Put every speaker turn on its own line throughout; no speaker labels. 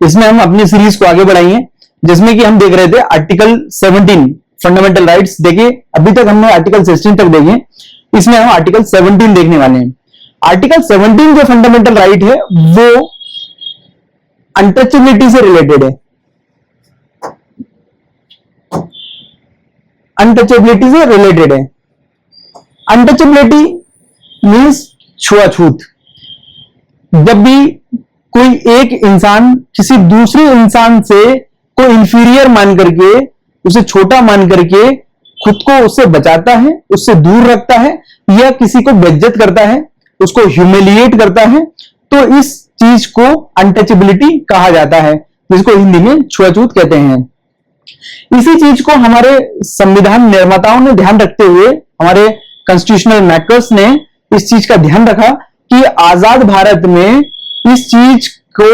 इसमें हम अपनी सीरीज को आगे बढ़ाएंगे, जिसमें कि हम देख रहे थे आर्टिकल 17 फंडामेंटल राइट्स। देखिए अभी तक हमने आर्टिकल 16 तक देखे, इसमें हम आर्टिकल 17 देखने वाले हैं। आर्टिकल 17 जो फंडामेंटल राइट है वो अनटचेबिलिटी से रिलेटेड है। अनटचेबिलिटी से रिलेटेड है। अनटचेबिलिटी मीन्स छुआछूत। जब भी कोई एक इंसान किसी दूसरे इंसान से को इंफीरियर मान करके, उसे छोटा मान करके खुद को उससे बचाता है, उससे दूर रखता है, या किसी को बेइज्जत करता है, उसको ह्यूमिलिएट करता है, तो इस चीज को अनटचेबिलिटी कहा जाता है, जिसको हिंदी में छुआछूत कहते हैं। इसी चीज को हमारे संविधान निर्माताओं ने ध्यान रखते हुए, हमारे कॉन्स्टिट्यूशनल मेकर्स ने इस चीज का ध्यान रखा कि आजाद भारत में इस चीज को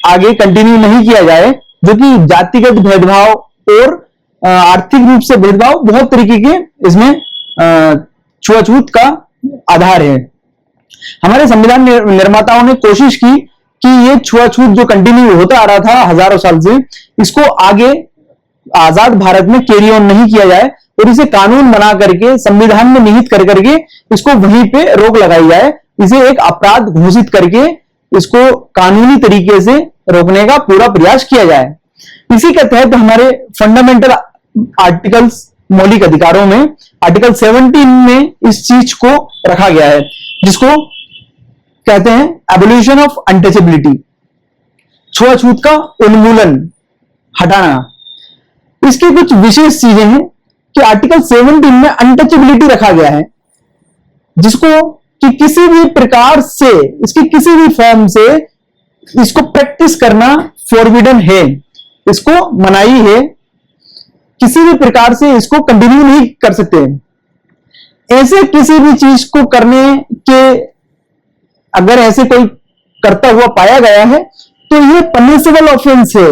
आगे कंटिन्यू नहीं किया जाए, जो कि जातिगत भेदभाव और आर्थिक रूप से भेदभाव, बहुत तरीके के इसमें छुआछूत का आधार है। हमारे संविधान निर्माताओं ने कोशिश की कि ये छुआछूत जो कंटिन्यू होता आ रहा था हजारों साल से, इसको आगे आजाद भारत में कैरी ऑन नहीं किया जाए और इसे कानून बना करके संविधान में निहित कर करके इसको वहीं पे रोक लगाई जाए, इसे एक अपराध घोषित करके इसको कानूनी तरीके से रोकने का पूरा प्रयास किया जाए। इसी के तहत हमारे फंडामेंटल आर्टिकल्स, मौलिक अधिकारों में आर्टिकल 17 में इस चीज को रखा गया है, जिसको कहते हैं एबोल्यूशन ऑफ अनटचेबिलिटी, छुआछूत का उन्मूलन, हटाना। इसकी कुछ विशेष चीजें हैं कि आर्टिकल 17 में अनटचेबिलिटी रखा गया है, जिसको कि किसी भी प्रकार से, इसकी किसी भी फॉर्म से इसको प्रैक्टिस करना फॉरबिडन है, इसको मनाही है, किसी भी प्रकार से इसको कंटिन्यू नहीं कर सकते। ऐसे किसी भी चीज को करने के अगर ऐसे कोई करता हुआ पाया गया है तो यह पनिशेबल ऑफेंस है,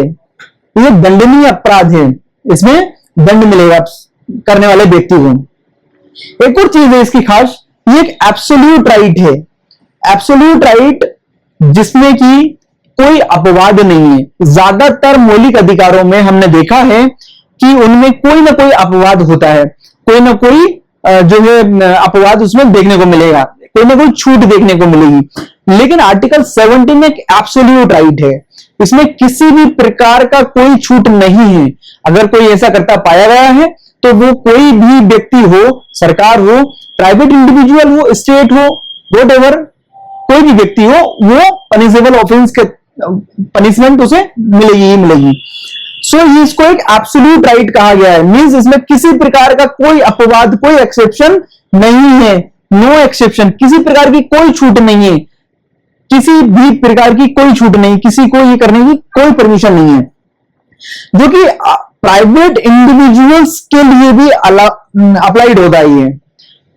यह दंडनीय अपराध है, इसमें दंड मिलेगा करने वाले व्यक्ति को। एक और चीज है इसकी खास, ये एक एब्सोल्यूट राइट है। एब्सोल्यूट राइट जिसमें कि कोई अपवाद नहीं है। ज्यादातर मौलिक अधिकारों में हमने देखा है कि उनमें कोई ना कोई अपवाद होता है, कोई ना कोई जो है अपवाद उसमें देखने को मिलेगा, कोई ना कोई छूट देखने को मिलेगी। लेकिन आर्टिकल 17 एक एब्सोल्यूट राइट है, इसमें किसी भी प्रकार का कोई छूट नहीं है। अगर कोई ऐसा करता पाया गया है तो वो कोई भी व्यक्ति हो, सरकार हो, प्राइवेट इंडिविजुअल हो, स्टेट हो, व्हाटएवर, कोई भी व्यक्ति हो, वो पनिशेबल ऑफेंस के पनिशमेंट उसे मिलेगी ही मिलेगी। सो इसको एक एब्सोल्यूट राइट कहा गया है, मींस इसमें किसी प्रकार का कोई अपवाद, कोई एक्सेप्शन नहीं है, नो एक्सेप्शन, किसी प्रकार की कोई छूट नहीं है, किसी भी प्रकार की कोई छूट नहीं, किसी को ये करने की कोई परमिशन नहीं है, जो कि प्राइवेट इंडिविजुअल्स के लिए भी अप्लाइड होता है।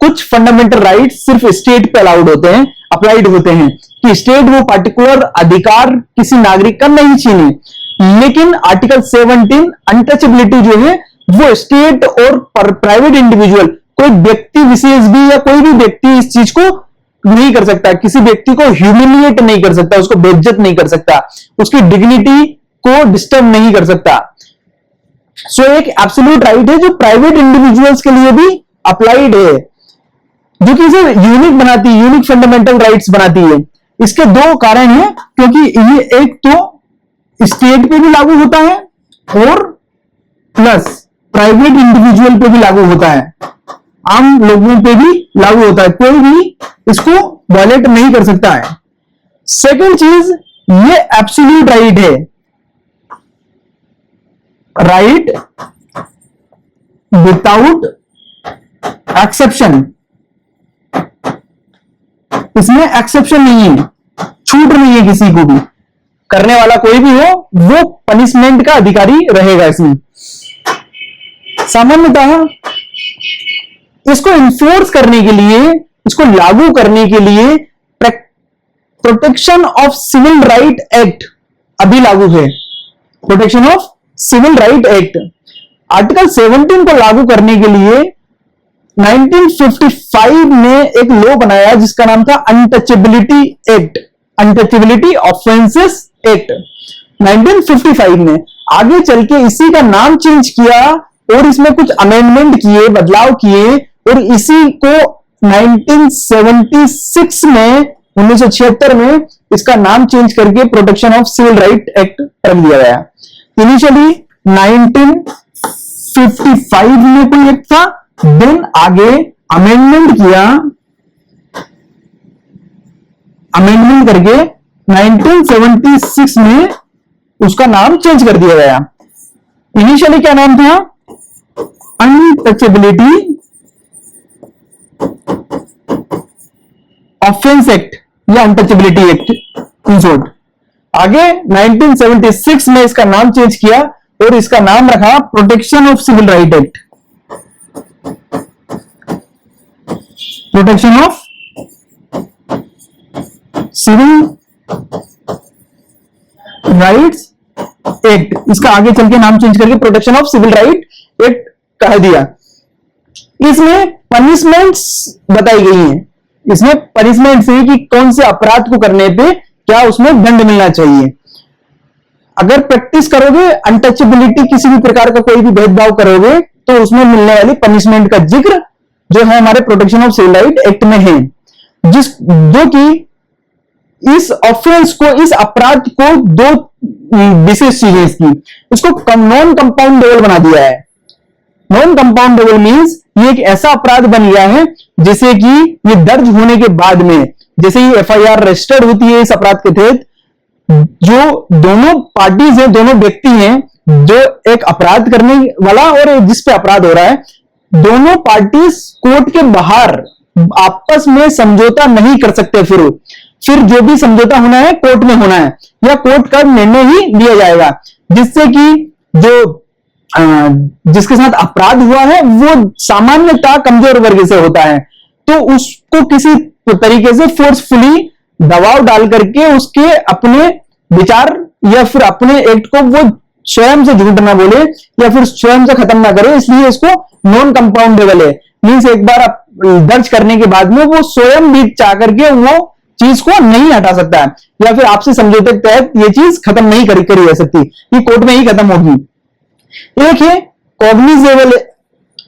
कुछ फंडामेंटल राइट्स सिर्फ स्टेट पे अलाउड होते हैं, अप्लाइड होते हैं, कि स्टेट वो पर्टिकुलर अधिकार किसी नागरिक का नहीं छीने। लेकिन आर्टिकल 17 अनटचेबिलिटी जो है वो स्टेट और प्राइवेट इंडिविजुअल, कोई व्यक्ति विशेष भी या कोई भी व्यक्ति इस चीज को नहीं कर सकता, किसी व्यक्ति को ह्यूमिलिएट नहीं कर सकता, उसको बेइज्जत नहीं कर सकता, उसकी डिग्निटी को डिस्टर्ब नहीं कर सकता। सो एक एब्सोल्यूट राइट है जो प्राइवेट इंडिविजुअल्स के लिए भी अप्लाइड है, जो कि इसे यूनिक बनाती है, यूनिक फंडामेंटल राइट्स बनाती है। इसके दो कारण हैं, क्योंकि ये एक तो स्टेट पे भी लागू होता है और प्लस प्राइवेट इंडिविजुअल पे भी लागू होता है, आम लोगों पे भी लागू होता है, कोई भी इसको वायलेट नहीं कर सकता है। सेकंड चीज, ये एब्सोल्यूट राइट है, राइट विदाउट एक्सेप्शन, इसमें एक्सेप्शन नहीं है, छूट नहीं है, किसी को भी करने वाला कोई भी हो वो पनिशमेंट का अधिकारी रहेगा। इसमें सामान्यतः इसको इन्फोर्स करने के लिए, इसको लागू करने के लिए protection of civil right act अभी लागू है। Protection of civil right act article 17 को लागू करने के लिए 1955 में एक लॉ बनाया जिसका नाम था untouchability act, untouchability offences act. 1955 में। आगे चल के इसी का नाम चेंज किया और इसमें कुछ अमेंडमेंट किए, बदलाव किए, और इसी को 1976 में 1976 में इसका नाम चेंज करके protection of civil right act रख दिया गया। इनिशियली 1955 में कोई एक्ट था, देन आगे अमेंडमेंट किया, अमेंडमेंट करके 1976 में उसका नाम चेंज कर दिया गया। इनिशियली क्या नाम था? अनटचेबिलिटी ऑफेंस एक्ट या अनटचेबिलिटी एक्ट इन शॉर्ट। आगे 1976 में इसका नाम चेंज किया और इसका नाम रखा protection of civil right act. Protection of civil rights act, इसका आगे चल के नाम चेंज करके protection of civil right act कह दिया। इसमें पनिशमेंट्स बताई गई हैं। इसमें पनिशमेंट्स है कि कौन से अपराध को करने पे क्या उसमें दंड मिलना चाहिए। अगर प्रैक्टिस करोगे अनटचेबिलिटी, किसी भी प्रकार का कोई भी भेदभाव करोगे, तो उसमें मिलने वाली पनिशमेंट का जिक्र जो है हमारे protection of civil right act में है, जो कि इस ऑफेंस को, इस अपराध को दो विशेष चीजें इसकी, इसको नॉन कंपाउंडेबल बना दिया है। नॉन कंपाउंडेबल मींस ये एक ऐसा अपराध बन गया है जैसे कि ये दर्ज होने के बाद में, जैसे ही एफआईआर रजिस्टर्ड होती है इस अपराध के तहत, जो दोनों पार्टीज हैं, दोनों व्यक्ति हैं, जो एक अपराध करने वाला और जिस पे अपराध हो रहा है, दोनों पार्टीज कोर्ट के बाहर आपस में समझौता नहीं कर सकते। फिर जो भी समझौता होना है कोर्ट में होना है, या कोर्ट का निर्णय ही लिया जाएगा, जिससे कि जो जिसके साथ अपराध हुआ है वो सामान्यतः कमजोर वर्ग से होता है, तो उसको किसी तरीके से फोर्सफुली दबाव डाल करके उसके अपने विचार या फिर अपने एक्ट को वो स्वयं से झूठ ना बोले या फिर स्वयं से खत्म ना करे, इसलिए इसको नॉन कंपाउंडेबल है। मीन्स एक बार दर्ज करने के बाद में वो स्वयं भी चाह करके वो चीज को नहीं हटा सकता है, या फिर आपसे समझौते के तहत ये चीज खत्म नहीं करी जा सकती, ये कोर्ट में ही खत्म होगी। एक है कॉग्निजेबल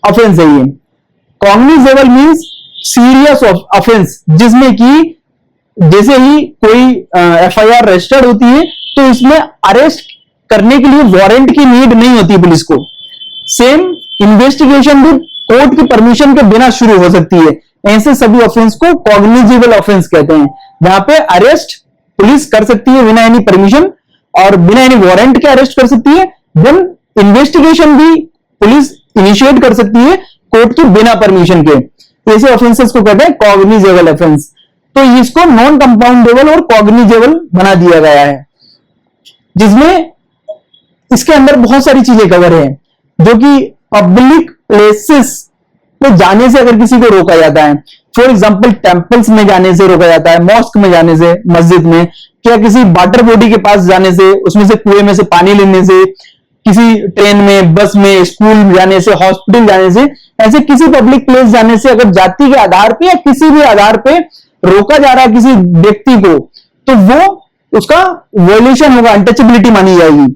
ऑफेंस है। ये कॉग्निजेबल मींस सीरियस ऑफेंस, जिसमें कि जैसे ही कोई एफआईआर रजिस्टर्ड होती है तो इसमें अरेस्ट करने के लिए वारंट की नीड नहीं होती पुलिस को। सेम इन्वेस्टिगेशन भी कोर्ट की परमिशन के बिना शुरू हो सकती है। ऐसे सभी ऑफेंस को कॉग्निजेबल ऑफेंस कहते हैं, जहां पे अरेस्ट पुलिस कर सकती है बिना एनी परमिशन और बिना एनी वारंट के अरेस्ट कर सकती है। देन इन्वेस्टिगेशन भी पुलिस इनिशिएट कर सकती है कोर्ट के बिना परमिशन के। ऐसे ऑफेंसेस को कहते हैं कॉग्निजेबल ऑफेंस। तो इसको नॉन कंपाउंडेबल और कॉग्निजेबल बना दिया गया है, जिसमें इसके अंदर बहुत सारी चीजें कवर है, जो कि पब्लिक प्लेसेस में जाने से अगर किसी को रोका जाता है, फॉर एग्जांपल टेंपल्स में जाने से रोका जाता है, मॉस्क में जाने से, मस्जिद में, क्या किसी वाटर बॉडी के पास जाने से, उसमें से कुएं में से पानी लेने से, किसी ट्रेन में, बस में, स्कूल जाने से, हॉस्पिटल जाने से, ऐसे किसी पब्लिक प्लेस जाने से अगर जाति के आधार पे या किसी भी आधार पे रोका जा रहा है किसी व्यक्ति को, तो वो उसका वायलेशन होगा, अनटचेबिलिटी मानी जाएगी।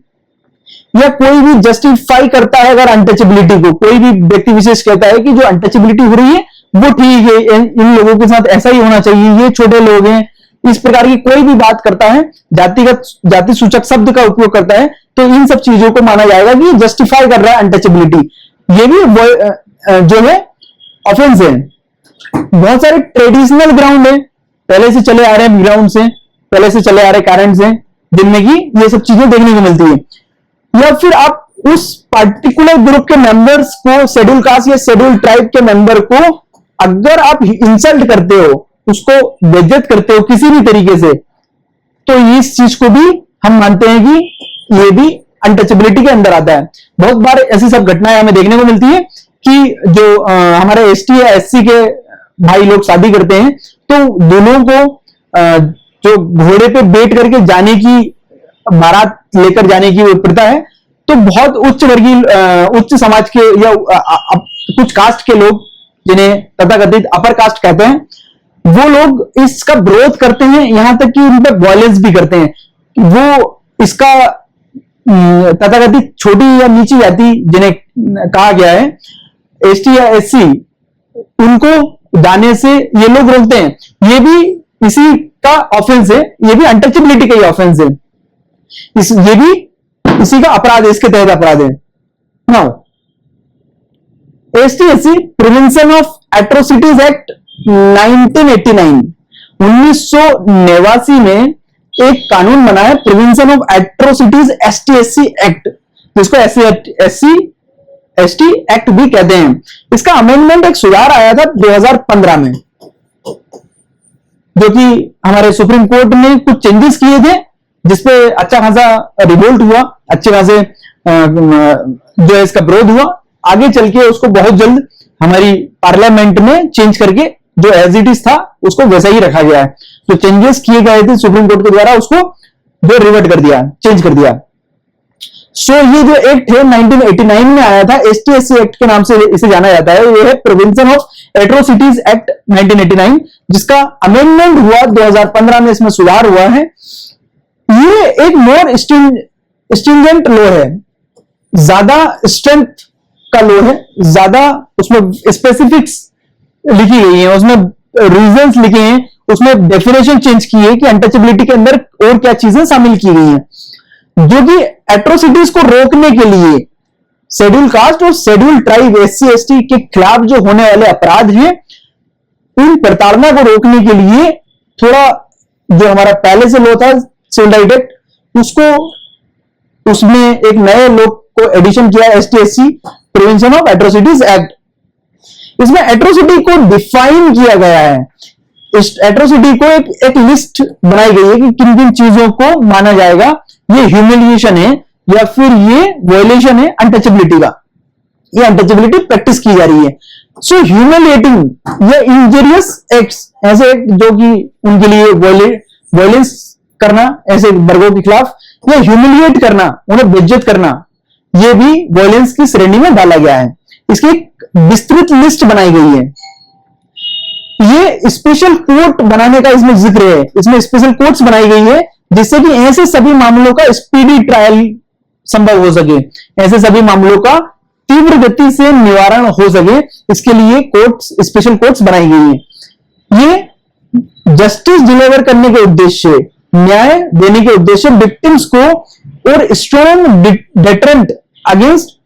या कोई भी जस्टिफाई करता है अगर अनटचेबिलिटी को, कोई भी व्यक्ति विशेष कहता है कि जो अनटचेबिलिटी हो रही है वो ठीक है, इन लोगों के साथ ऐसा ही होना चाहिए, ये छोटे लोग हैं, इस प्रकार की कोई भी बात करता है, जाति सूचक शब्द का उपयोग करता है, तो इन सब चीजों को माना जाएगा कि जस्टिफाई कर रहा है अनटचेबिलिटी। ये भी जो है ऑफेंस है। बहुत सारे ट्रेडिशनल ग्राउंड है, पहले से चले आ रहे हैं ग्राउंड से, पहले से चले आ रहे करंट से, जिनमें कि ये सब चीजें देखने को मिलती है। या फिर आप उस पर्टिकुलर ग्रुप के मेंबर्स को, शेड्यूल कास्ट या शेड्यूल ट्राइब के मेंबर को अगर आप इंसल्ट करते हो, उसको बेइज्जत करते हो किसी भी तरीके से, तो इस चीज को भी हम मानते हैं कि ये भी अनटचेबिलिटी के अंदर आता है। बहुत बार ऐसी सब घटनाएं हमें देखने को मिलती है कि जो हमारे एसटी या एससी के भाई लोग शादी करते हैं, तो दोनों को जो घोड़े पे बैठ करके जाने की, बारात लेकर जाने की प्रथा है, तो बहुत उच्च वर्गीय, उच्च समाज के या कुछ कास्ट के लोग, जिन्हें तथाकथित अपर कास्ट कहते हैं, वो लोग इसका विरोध करते हैं, यहां तक कि उन पर वायलेंस भी करते हैं। वो इसका तथाकथित छोटी या नीची जाति जिन्हें कहा गया है, एसटी या एससी, उनको जाने से ये लोग रोकते हैं, ये भी इसी का ऑफेंस है, ये भी अनटचेबिलिटी का ही ऑफेंस है, ये भी इसी का अपराध है, इसके तहत अपराध है। Now ST-SC prevention of atrocities act 1989, 1989 में एक कानून बना है, prevention of atrocities ST-SC act, जिसको एससी एसटी एक्ट भी कहते हैं। इसका अमेंडमेंट, एक सुधार आया था 2015 में, जो कि हमारे सुप्रीम कोर्ट ने कुछ चेंजेस किए थे, जिसपे अच्छा खासा रिवोल्ट हुआ, अच्छे खासे जो है इसका विरोध हुआ। आगे चल के उसको बहुत जल्द हमारी पार्लियामेंट में चेंज करके जो एज इट इज था उसको वैसा ही रखा गया है। जो चेंजेस किए गए थे सुप्रीम कोर्ट के द्वारा, उसको जो रिवर्ट कर दिया, चेंज कर दिया। सो ये जो एक्ट है 1989 में आया था, एसटी-एससी एक्ट के नाम से इसे जाना जाता है। ये है प्रिवेंशन ऑफ एट्रोसिटीज एक्ट 1989, जिसका अमेंडमेंट हुआ 2015 में, इसमें सुधार हुआ है। ये एक मोर स्ट्रिंजेंट लॉ है, ज्यादा स्ट्रेंथ का लॉ है, ज्यादा उसमें स्पेसिफिक्स लिखी गई है, उसमें रीजंस लिखे हैं, उसमें डेफिनेशन चेंज की है कि अनटचेबिलिटी के अंदर और क्या चीजें शामिल की गई हैं, जो कि एट्रोसिटीज को रोकने के लिए शेड्यूल कास्ट और शेड्यूल ट्राइब एससी-एसटी के खिलाफ जो होने वाले अपराध हैं, उन प्रताड़ना को रोकने के लिए थोड़ा जो हमारा पहले से लॉ था सिविल राइट एक्ट, उसको उसमें एक नए लॉ को एडिशन किया, ST-SC prevention of atrocities act. इसमें एट्रोसिटी को डिफाइन किया गया है, इस एट्रोसिटी को एक लिस्ट बनाई गई है कि किन किन चीजों को माना जाएगा, ये ह्यूमिलिएशन है या फिर ये वायलेशन है अनटचेबिलिटी का, ये अनटचेबिलिटी प्रैक्टिस की जा रही है। सो ह्यूमिलिएटिंग या इंजरियस एक्ट्स, ऐसे एक्ट जो कि उनके लिए वायलेंस करना ऐसे वर्गों के खिलाफ, या ह्यूमिलिएट करना, उन्हें बेइज्जत करना, ये भी वायलेंस की श्रेणी में डाला गया है। इसकी एक विस्तृत लिस्ट बनाई गई है। ये स्पेशल कोर्ट बनाने का इसमें जिक्र है, इसमें स्पेशल कोर्ट्स बनाई गई है, जिससे कि ऐसे सभी मामलों का स्पीडी ट्रायल संभव हो सके, ऐसे सभी मामलों का तीव्र गति से निवारण हो सके, इसके लिए कोर्ट्स, स्पेशल कोर्ट्स बनाई गई है। ये जस्टिस डिलीवर करने के उद्देश्य, न्याय देने के उद्देश्य विक्टिम्स को और strong deterrent against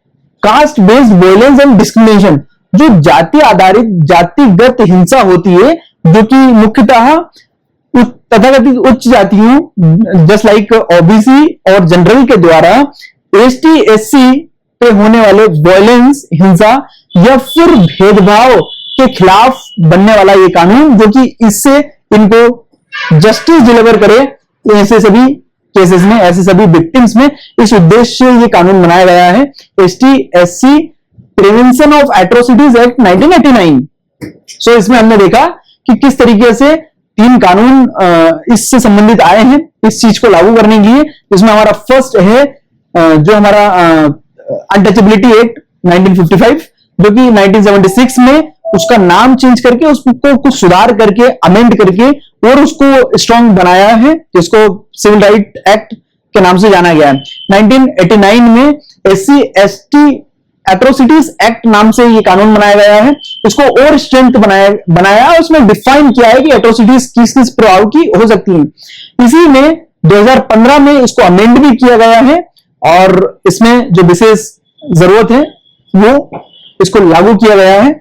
caste based violence and discrimination, जो जाति आधारित जातिगत हिंसा होती है, जो कि मुख्यतः तथाकथित उच्च जातियों जस्ट लाइक ओबीसी और जनरल के द्वारा एसटी-एससी पे होने वाले वायलेंस, हिंसा या फिर भेदभाव के खिलाफ बनने वाला ये कानून, जो कि इससे इनको जस्टिस डिलीवर करे ऐसे सभी केसेस में, ऐसे सभी विक्टिम्स में। इस उद्देश्य से ये कानून बनाया गया है, ST-SC prevention of atrocities act 1989। सो इसमें हमने देखा कि किस तरीके से 3 कानून इससे संबंधित आए हैं इस चीज को लागू करने के लिए। इसमें हमारा फर्स्ट है जो हमारा अनटचेबिलिटी एक्ट 1955, जो कि 1976 में उसका नाम चेंज करके उसको कुछ सुधार करके अमेंड करके और उसको स्ट्रॉन्ग बनाया है, जिसको सिविल राइट एक्ट के नाम से जाना गया है। 1989 में एससी-एसटी एट्रोसिटीज एक्ट नाम से ये कानून बनाया गया है, इसको और स्ट्रेंथ बनाया, उसमें डिफाइन किया है कि एट्रोसिटीज किस किस प्रभाव की हो सकती है। इसी में 2015 में इसको अमेंड भी किया गया है, और इसमें जो विशेष जरूरत है वो इसको लागू किया गया है।